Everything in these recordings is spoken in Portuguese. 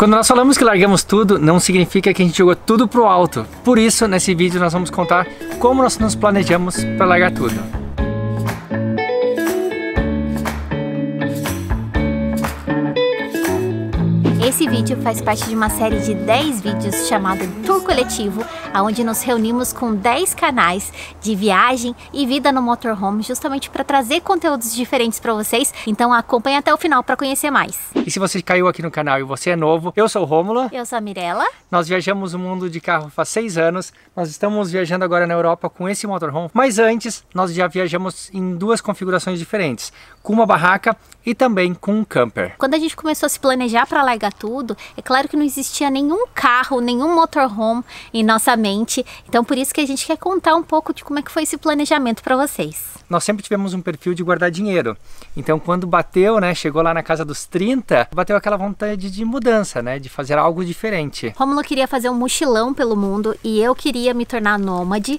Quando nós falamos que largamos tudo, não significa que a gente jogou tudo pro alto. Por isso, nesse vídeo nós vamos contar como nós nos planejamos para largar tudo. Esse vídeo faz parte de uma série de 10 vídeos chamado Tour Coletivo, onde nos reunimos com 10 canais de viagem e vida no motorhome, justamente para trazer conteúdos diferentes para vocês. Então acompanhe até o final para conhecer mais. E se você caiu aqui no canal e você é novo, eu sou o Rômulo. Eu sou a Mirella. Nós viajamos o mundo de carro faz 6 anos. Nós estamos viajando agora na Europa com esse motorhome. Mas antes, nós já viajamos em 2 configurações diferentes. Com uma barraca e também com um camper. Quando a gente começou a se planejar para largar tudo, é claro que não existia nenhum carro, nenhum motorhome em nossa mente. Então por isso que a gente quer contar um pouco de como é que foi esse planejamento para vocês. Nós sempre tivemos um perfil de guardar dinheiro. Então quando bateu, né, chegou lá na casa dos 30, bateu aquela vontade de mudança, né, de fazer algo diferente. Rômulo queria fazer um mochilão pelo mundo e eu queria me tornar nômade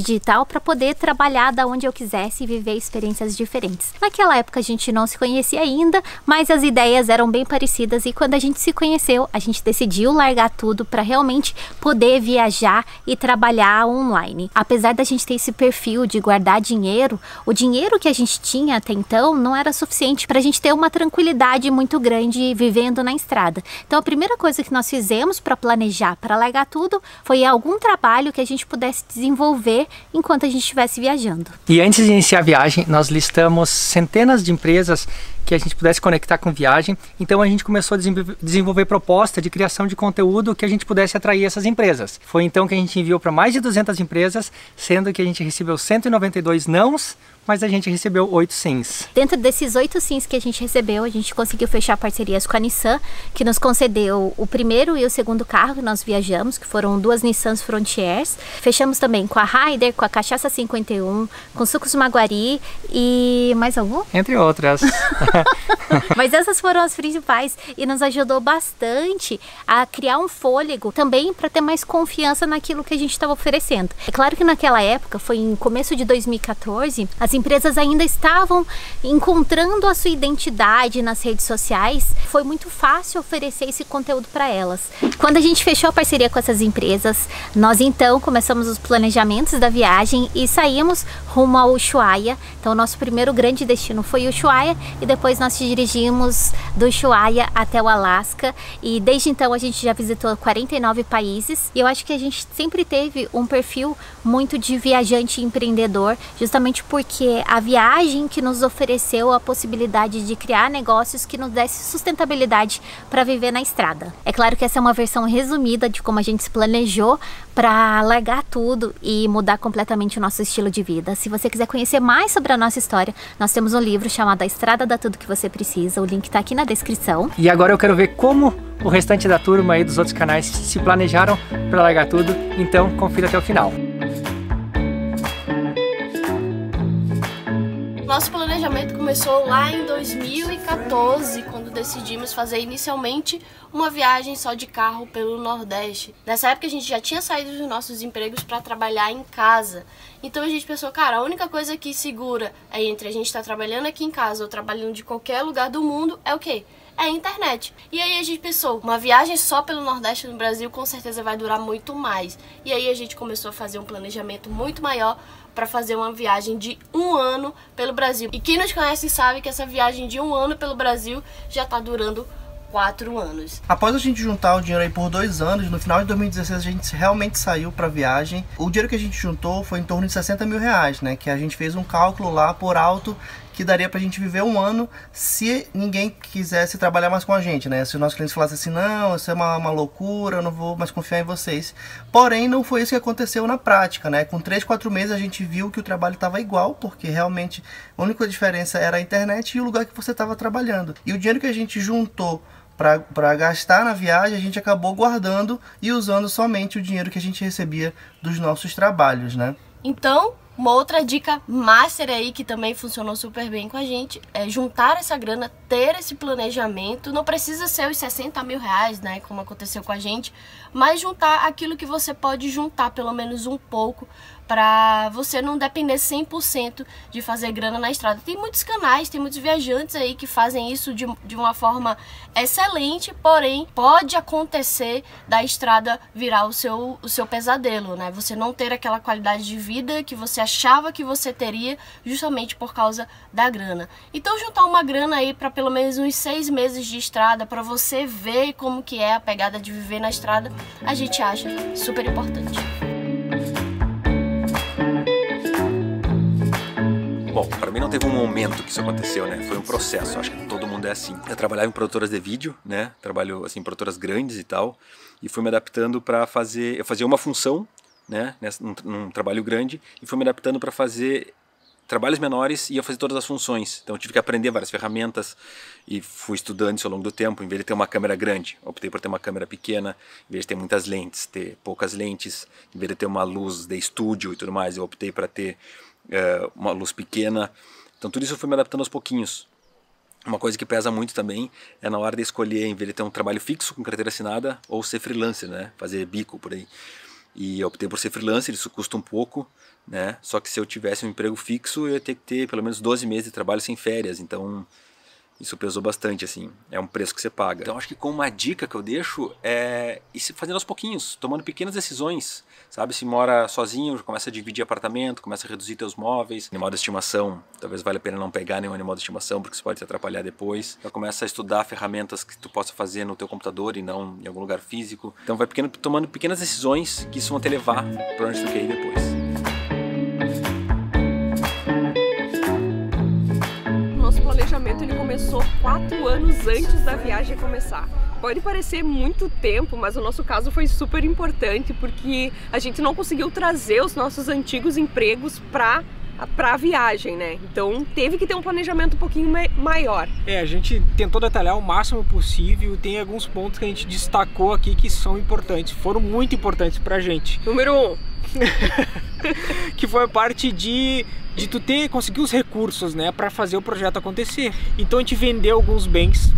digital, para poder trabalhar da onde eu quisesse e viver experiências diferentes. Naquela época a gente não se conhecia ainda, mas as ideias eram bem parecidas e quando a gente se conheceu, a gente decidiu largar tudo para realmente poder viajar e trabalhar online. Apesar da gente ter esse perfil de guardar dinheiro, o dinheiro que a gente tinha até então não era suficiente para a gente ter uma tranquilidade muito grande vivendo na estrada. Então a primeira coisa que nós fizemos para planejar, para largar tudo, foi algum trabalho que a gente pudesse desenvolver enquanto a gente estivesse viajando. E antes de iniciar a viagem, nós listamos centenas de empresas que a gente pudesse conectar com viagem. Então a gente começou a desenvolver proposta de criação de conteúdo que a gente pudesse atrair essas empresas. Foi então que a gente enviou para mais de 200 empresas, sendo que a gente recebeu 192 nãos, mas a gente recebeu 8 sims. Dentro desses 8 sims que a gente recebeu, a gente conseguiu fechar parcerias com a Nissan, que nos concedeu o primeiro e o segundo carro que nós viajamos, que foram 2 Nissans Frontiers. Fechamos também com a Raider, com a Cachaça 51, com Sucos Maguari e mais algum? Entre outras. Mas essas foram as principais e nos ajudou bastante a criar um fôlego também para ter mais confiança naquilo que a gente estava oferecendo. É claro que naquela época, foi em começo de 2014, as empresas ainda estavam encontrando a sua identidade nas redes sociais. Foi muito fácil oferecer esse conteúdo para elas. Quando a gente fechou a parceria com essas empresas, nós então começamos os planejamentos da viagem e saímos rumo ao Ushuaia. Então nosso primeiro grande destino foi o Ushuaia e depois nós dirigimos do Ushuaia até o Alasca e desde então a gente já visitou 49 países e eu acho que a gente sempre teve um perfil muito de viajante empreendedor, justamente porque a viagem que nos ofereceu a possibilidade de criar negócios que nos desse sustentabilidade para viver na estrada. É claro que essa é uma versão resumida de como a gente se planejou para largar tudo e mudar completamente o nosso estilo de vida. Se você quiser conhecer mais sobre a nossa história, nós temos um livro chamado A Estrada dá Tudo que Você Precisa. O link está aqui na descrição. E agora eu quero ver como o restante da turma aí dos outros canais se planejaram para largar tudo. Então confira até o final. Nosso planejamento começou lá em 2014, quando decidimos fazer inicialmente uma viagem só de carro pelo Nordeste. Nessa época a gente já tinha saído dos nossos empregos para trabalhar em casa. Então a gente pensou, cara, a única coisa que segura é entre a gente estar trabalhando aqui em casa ou trabalhando de qualquer lugar do mundo é o quê? É a internet. E aí a gente pensou, uma viagem só pelo Nordeste no Brasil com certeza vai durar muito mais. E aí a gente começou a fazer um planejamento muito maior para fazer uma viagem de 1 ano pelo Brasil. E quem nos conhece sabe que essa viagem de 1 ano pelo Brasil já está durando 4 anos. Após a gente juntar o dinheiro aí por 2 anos, no final de 2016 a gente realmente saiu para viagem. O dinheiro que a gente juntou foi em torno de 60 mil reais, né? Que a gente fez um cálculo lá por alto que daria pra gente viver 1 ano se ninguém quisesse trabalhar mais com a gente, né? Se os nossos clientes falassem assim, não, isso é uma loucura, eu não vou mais confiar em vocês. Porém, não foi isso que aconteceu na prática, né? Com 3, 4 meses a gente viu que o trabalho estava igual, porque realmente a única diferença era a internet e o lugar que você estava trabalhando. E o dinheiro que a gente juntou para gastar na viagem, a gente acabou guardando e usando somente o dinheiro que a gente recebia dos nossos trabalhos, né? Então, uma outra dica master aí que também funcionou super bem com a gente é juntar essa grana, ter esse planejamento. Não precisa ser os 60 mil reais, né, como aconteceu com a gente, mas juntar aquilo que você pode juntar, pelo menos um pouco, para você não depender 100% de fazer grana na estrada. Tem muitos canais, tem muitos viajantes aí que fazem isso de uma forma excelente, porém pode acontecer da estrada virar o seu pesadelo, né? Você não ter aquela qualidade de vida que você achava que você teria justamente por causa da grana. Então juntar uma grana aí para pelo menos uns 6 meses de estrada para você ver como que é a pegada de viver na estrada, a gente acha super importante. Bom, para mim não teve um momento que isso aconteceu, né? Foi um processo, acho que todo mundo é assim. Eu trabalhava em produtoras de vídeo, né? Trabalho assim, em produtoras grandes e tal, e fui me adaptando para fazer... Eu fazia uma função, né? Num trabalho grande, e fui me adaptando para fazer trabalhos menores e ia fazer todas as funções. Então eu tive que aprender várias ferramentas e fui estudando isso ao longo do tempo. Em vez de ter uma câmera grande, optei por ter uma câmera pequena. Em vez de ter muitas lentes, ter poucas lentes. Em vez de ter uma luz de estúdio e tudo mais, eu optei para ter uma luz pequena. Então tudo isso eu fui me adaptando aos pouquinhos. Uma coisa que pesa muito também é na hora de escolher, em vez de ter um trabalho fixo com carteira assinada, ou ser freelancer, né? Fazer bico por aí. E eu optei por ser freelancer, isso custa um pouco, né? Só que se eu tivesse um emprego fixo, eu ia ter que ter pelo menos 12 meses de trabalho sem férias. Então isso pesou bastante, assim. É um preço que você paga. Então acho que com uma dica que eu deixo é ir se fazendo aos pouquinhos, tomando pequenas decisões. Sabe, se mora sozinho, começa a dividir apartamento, começa a reduzir teus móveis. Animal de estimação, talvez valha a pena não pegar nenhum animal de estimação, porque isso pode te atrapalhar depois. Então começa a estudar ferramentas que tu possa fazer no teu computador e não em algum lugar físico. Então vai tomando pequenas decisões que isso vão te levar para onde tu quer ir depois. Nosso planejamento ele começou 4 anos antes da viagem começar. Pode parecer muito tempo, mas o nosso caso foi super importante porque a gente não conseguiu trazer os nossos antigos empregos para a viagem, né? Então teve que ter um planejamento um pouquinho maior. A gente tentou detalhar o máximo possível. Tem alguns pontos que a gente destacou aqui que são importantes, foram muito importantes pra gente. Número 1. Que foi a parte de tu conseguir os recursos, né, para fazer o projeto acontecer. Então a gente vendeu alguns bens,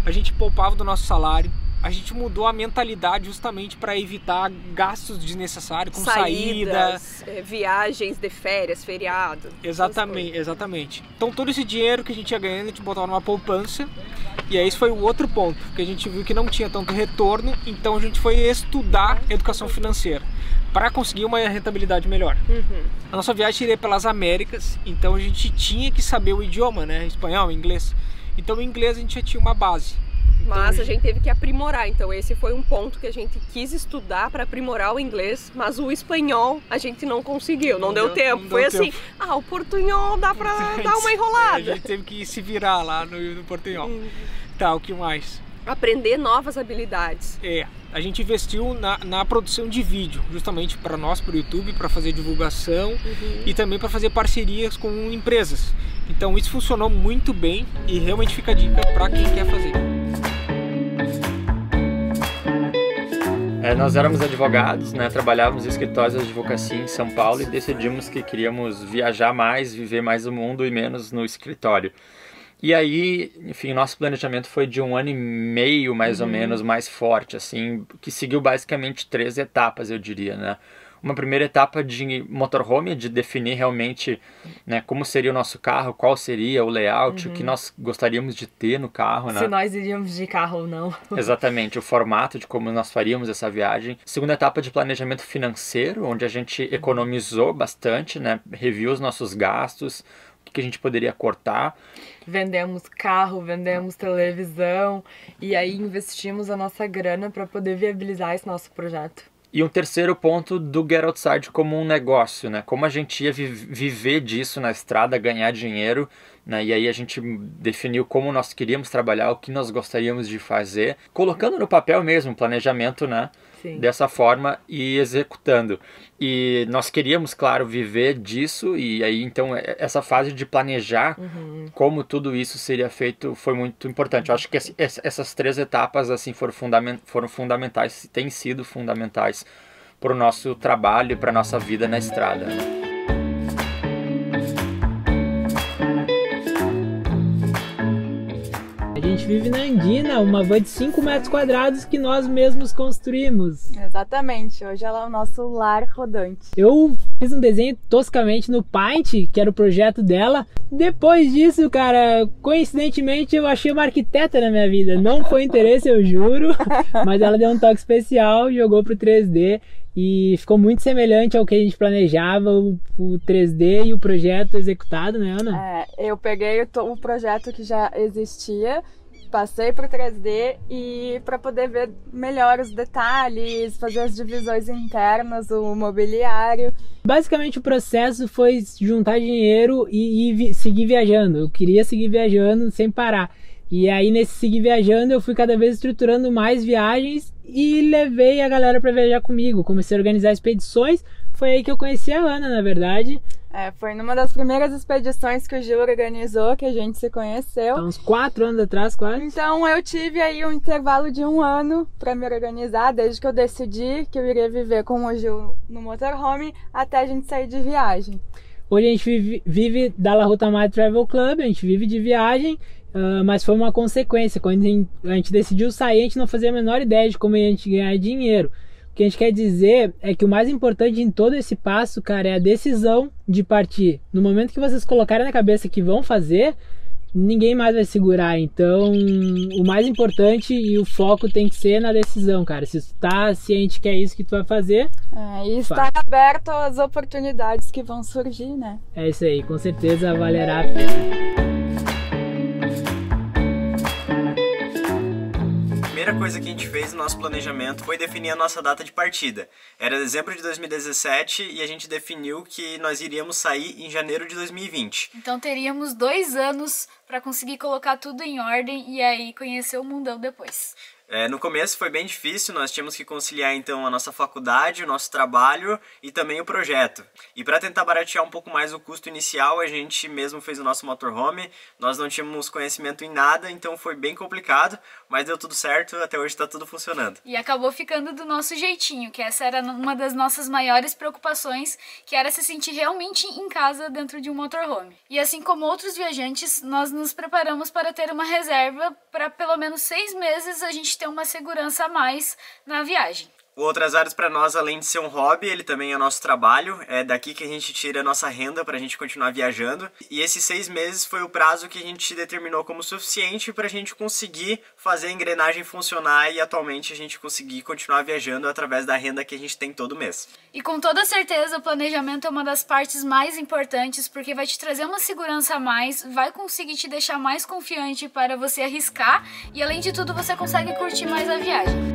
a gente poupava do nosso salário, a gente mudou a mentalidade justamente para evitar gastos desnecessários, com saídas, viagens de férias, feriado. Exatamente. Então todo esse dinheiro que a gente ia ganhando, a gente botava numa poupança. E aí esse foi o outro ponto, que a gente viu que não tinha tanto retorno, então a gente foi estudar educação financeira para conseguir uma rentabilidade melhor. A nossa viagem iria pelas Américas, então a gente tinha que saber o idioma, né? Espanhol, inglês. Então o inglês a gente já tinha uma base. Mas a gente teve que aprimorar, então esse foi um ponto que a gente quis estudar para aprimorar o inglês, mas o espanhol a gente não conseguiu, não deu tempo. Foi assim, o portunhol dá para dar uma enrolada. A gente teve que se virar lá no portunhol. Tá, o que mais? Aprender novas habilidades. A gente investiu na produção de vídeo, justamente para nós, para o YouTube, para fazer divulgação e também para fazer parcerias com empresas. Então isso funcionou muito bem e realmente fica a dica para quem quer fazer. Nós éramos advogados, né? Trabalhávamos em escritórios de advocacia em São Paulo e decidimos que queríamos viajar mais, viver mais o mundo e menos no escritório. E aí, enfim, nosso planejamento foi de 1 ano e meio, mais ou menos, mais forte, assim, que seguiu basicamente 3 etapas, eu diria, né? Uma primeira etapa de motorhome, de definir realmente, né, como seria o nosso carro, qual seria o layout, o que nós gostaríamos de ter no carro, né? Se nós iríamos de carro ou não. Exatamente, o formato de como nós faríamos essa viagem. Segunda etapa de planejamento financeiro, onde a gente economizou bastante, né? Reviu os nossos gastos, o que a gente poderia cortar. Vendemos carro, vendemos televisão e aí investimos a nossa grana para poder viabilizar esse nosso projeto. E um terceiro ponto do Get Outside como um negócio, né? Como a gente ia viver disso na estrada, ganhar dinheiro, né? E aí a gente definiu como nós queríamos trabalhar, o que nós gostaríamos de fazer, colocando no papel mesmo o planejamento, né? Sim. Dessa forma e executando. E nós queríamos, claro, viver disso e aí então essa fase de planejar como tudo isso seria feito foi muito importante. Eu acho que essas 3 etapas assim foram fundamentais, têm sido fundamentais para o nosso trabalho e para a nossa vida na estrada. A gente vive na Andina, uma van de 5 metros quadrados que nós mesmos construímos. Exatamente, hoje ela é o nosso lar rodante. Eu Fiz um desenho toscamente no Paint, que era o projeto dela. Depois disso, cara, coincidentemente eu achei uma arquiteta na minha vida. Não foi interesse, eu juro, mas ela deu um toque especial, jogou pro 3D e ficou muito semelhante ao que a gente planejava, o 3D e o projeto executado, né, Ana? Eu peguei o projeto que já existia, passei para o 3D e para poder ver melhor os detalhes, fazer as divisões internas, o mobiliário. Basicamente o processo foi juntar dinheiro e seguir viajando. Eu queria seguir viajando sem parar. E aí nesse seguir viajando eu fui cada vez estruturando mais viagens e levei a galera para viajar comigo. Comecei a organizar expedições. Foi aí que eu conheci a Ana, na verdade. Foi numa das primeiras expedições que o Gil organizou que a gente se conheceu. Há uns 4 anos atrás, quase. Então eu tive aí um intervalo de 1 ano para me organizar, desde que eu decidi que eu iria viver com o Gil no motorhome até a gente sair de viagem. Hoje a gente vive da La Ruta Mar Travel Club, a gente vive de viagem, mas foi uma consequência. Quando a gente decidiu sair, a gente não fazia a menor ideia de como a gente ganhar dinheiro. O que a gente quer dizer é que o mais importante em todo esse passo, cara, é a decisão de partir. No momento que vocês colocarem na cabeça que vão fazer, ninguém mais vai segurar. Então, o mais importante e o foco tem que ser na decisão, cara. Se tu tá ciente que é isso que tu vai fazer... e estar aberto às oportunidades que vão surgir, né? É isso aí, com certeza valerá a pena. A primeira coisa que a gente fez no nosso planejamento foi definir a nossa data de partida. Era dezembro de 2017 e a gente definiu que nós iríamos sair em janeiro de 2020. Então teríamos 2 anos para conseguir colocar tudo em ordem e aí conhecer o mundão depois. No começo foi bem difícil, nós tínhamos que conciliar então a nossa faculdade, o nosso trabalho e também o projeto. E para tentar baratear um pouco mais o custo inicial, a gente mesmo fez o nosso motorhome, nós não tínhamos conhecimento em nada, então foi bem complicado, mas deu tudo certo, até hoje está tudo funcionando. E acabou ficando do nosso jeitinho, que essa era uma das nossas maiores preocupações, que era se sentir realmente em casa dentro de um motorhome. E assim como outros viajantes, nós nos preparamos para ter uma reserva para pelo menos 6 meses a gente ter uma segurança a mais na viagem. O Outras Áreas para nós, além de ser um hobby, ele também é nosso trabalho, é daqui que a gente tira a nossa renda para a gente continuar viajando. E esses 6 meses foi o prazo que a gente determinou como suficiente para a gente conseguir fazer a engrenagem funcionar e atualmente a gente conseguir continuar viajando através da renda que a gente tem todo mês. E com toda certeza o planejamento é uma das partes mais importantes porque vai te trazer uma segurança a mais, vai conseguir te deixar mais confiante para você arriscar e além de tudo você consegue curtir mais a viagem.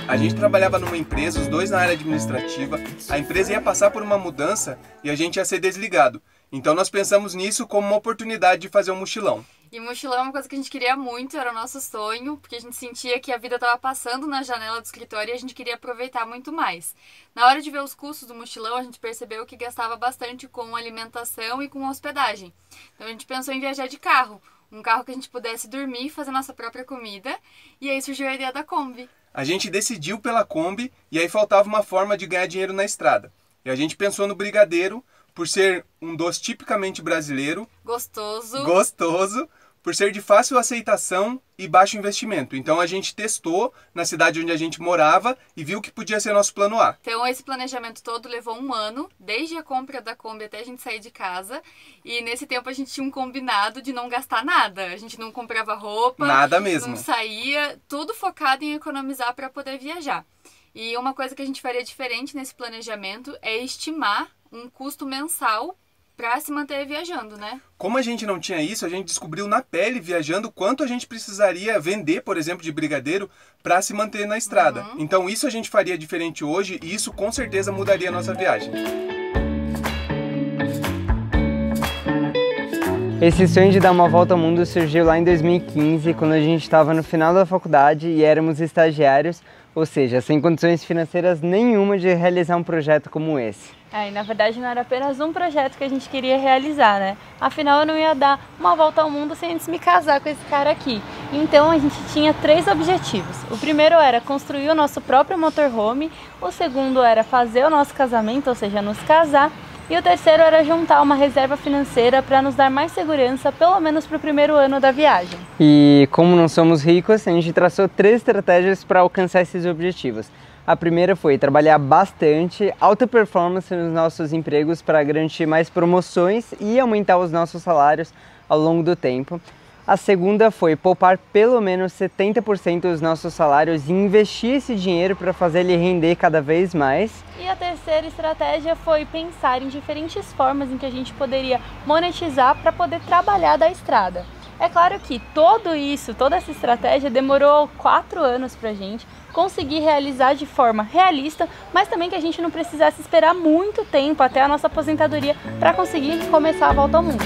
A gente trabalhava numa empresa, os dois na área administrativa, a empresa ia passar por uma mudança e a gente ia ser desligado. Então nós pensamos nisso como uma oportunidade de fazer um mochilão. E mochilão é uma coisa que a gente queria muito, era o nosso sonho, porque a gente sentia que a vida estava passando na janela do escritório e a gente queria aproveitar muito mais. Na hora de ver os custos do mochilão, a gente percebeu que gastava bastante com alimentação e com hospedagem. Então a gente pensou em viajar de carro, um carro que a gente pudesse dormir e fazer nossa própria comida, e aí surgiu a ideia da Kombi. A gente decidiu pela Kombi e aí faltava uma forma de ganhar dinheiro na estrada. E a gente pensou no brigadeiro, por ser um doce tipicamente brasileiro. Gostoso, por ser de fácil aceitação e baixo investimento. Então a gente testou na cidade onde a gente morava e viu que podia ser nosso plano A. Então esse planejamento todo levou 1 ano, desde a compra da Kombi até a gente sair de casa. E nesse tempo a gente tinha um combinado de não gastar nada. A gente não comprava roupa, nada mesmo. Não saía, tudo focado em economizar para poder viajar. E uma coisa que a gente faria diferente nesse planejamento é estimar um custo mensal para se manter viajando, né? Como a gente não tinha isso, a gente descobriu na pele, viajando, quanto a gente precisaria vender, por exemplo, de brigadeiro para se manter na estrada. Então isso a gente faria diferente hoje e isso com certeza mudaria a nossa viagem. Esse sonho de dar uma volta ao mundo surgiu lá em 2015, quando a gente estava no final da faculdade e éramos estagiários, ou seja, sem condições financeiras nenhuma de realizar um projeto como esse. E na verdade não era apenas um projeto que a gente queria realizar, né? Afinal eu não ia dar uma volta ao mundo sem antes me casar com esse cara aqui. Então a gente tinha 3 objetivos. O primeiro era construir o nosso próprio motorhome, o segundo era fazer o nosso casamento, ou seja, nos casar. E o terceiro era juntar uma reserva financeira para nos dar mais segurança, pelo menos para o primeiro ano da viagem. E como não somos ricos, a gente traçou 3 estratégias para alcançar esses objetivos. A primeira foi trabalhar bastante, alta performance nos nossos empregos para garantir mais promoções e aumentar os nossos salários ao longo do tempo. A segunda foi poupar pelo menos 70% dos nossos salários e investir esse dinheiro para fazer ele render cada vez mais. E a terceira estratégia foi pensar em diferentes formas em que a gente poderia monetizar para poder trabalhar da estrada. É claro que toda essa estratégia demorou 4 anos para a gente conseguir realizar de forma realista, mas também que a gente não precisasse esperar muito tempo até a nossa aposentadoria para conseguir começar a volta ao mundo.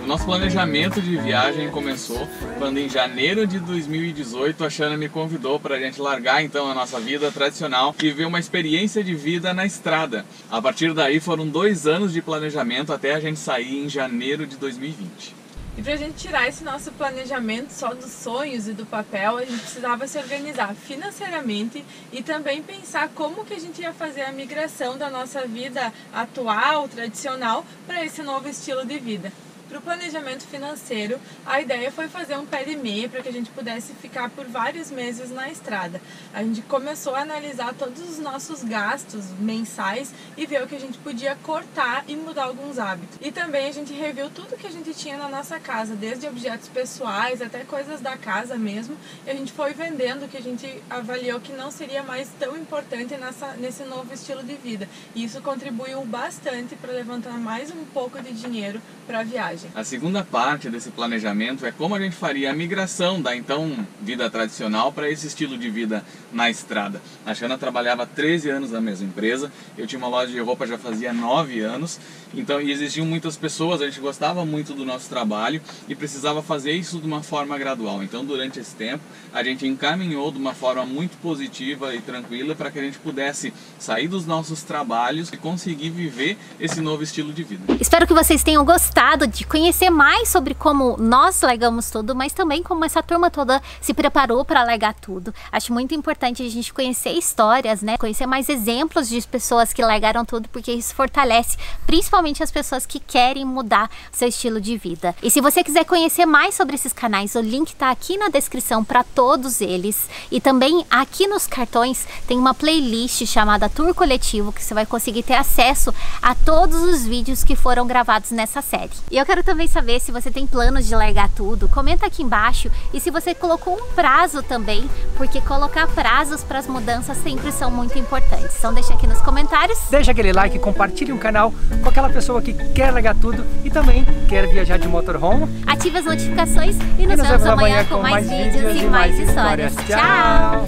O nosso planejamento de viagem começou quando em janeiro de 2018 a Xana me convidou para a gente largar então a nossa vida tradicional e viver uma experiência de vida na estrada. A partir daí foram 2 anos de planejamento até a gente sair em janeiro de 2020. E para a gente tirar esse nosso planejamento só dos sonhos e do papel, a gente precisava se organizar financeiramente e também pensar como que a gente ia fazer a migração da nossa vida atual, tradicional, para esse novo estilo de vida. Para o planejamento financeiro, a ideia foi fazer um pé de meia para que a gente pudesse ficar por vários meses na estrada. A gente começou a analisar todos os nossos gastos mensais e ver o que a gente podia cortar e mudar alguns hábitos. E também a gente reviu tudo que a gente tinha na nossa casa, desde objetos pessoais até coisas da casa mesmo, e a gente foi vendendo o que a gente avaliou que não seria mais tão importante nesse novo estilo de vida. E isso contribuiu bastante para levantar mais um pouco de dinheiro para a viagem. A segunda parte desse planejamento é como a gente faria a migração da então vida tradicional para esse estilo de vida na estrada. A Xana trabalhava 13 anos na mesma empresa, eu tinha uma loja de roupa já fazia 9 anos, então e existiam muitas pessoas, a gente gostava muito do nosso trabalho e precisava fazer isso de uma forma gradual. Então durante esse tempo a gente encaminhou de uma forma muito positiva e tranquila para que a gente pudesse sair dos nossos trabalhos e conseguir viver esse novo estilo de vida. Espero que vocês tenham gostado de conhecer mais sobre como nós legamos tudo, mas também como essa turma toda se preparou para legar tudo. Acho muito importante a gente conhecer histórias, né? Conhecer mais exemplos de pessoas que legaram tudo, porque isso fortalece principalmente as pessoas que querem mudar seu estilo de vida. E se você quiser conhecer mais sobre esses canais, o link tá aqui na descrição para todos eles. E também aqui nos cartões tem uma playlist chamada Tour Coletivo, que você vai conseguir ter acesso a todos os vídeos que foram gravados nessa série. E eu quero também saber se você tem planos de largar tudo, comenta aqui embaixo, e se você colocou um prazo também, porque colocar prazos para as mudanças sempre são muito importantes. Então deixa aqui nos comentários. Deixa aquele like, compartilhe o canal com aquela pessoa que quer largar tudo e também quer viajar de motorhome. Ative as notificações e nos vemos amanhã com mais vídeos e mais histórias. Tchau!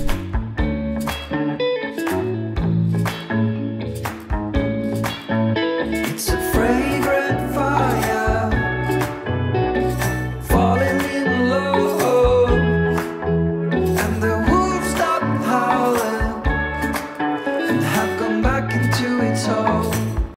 It's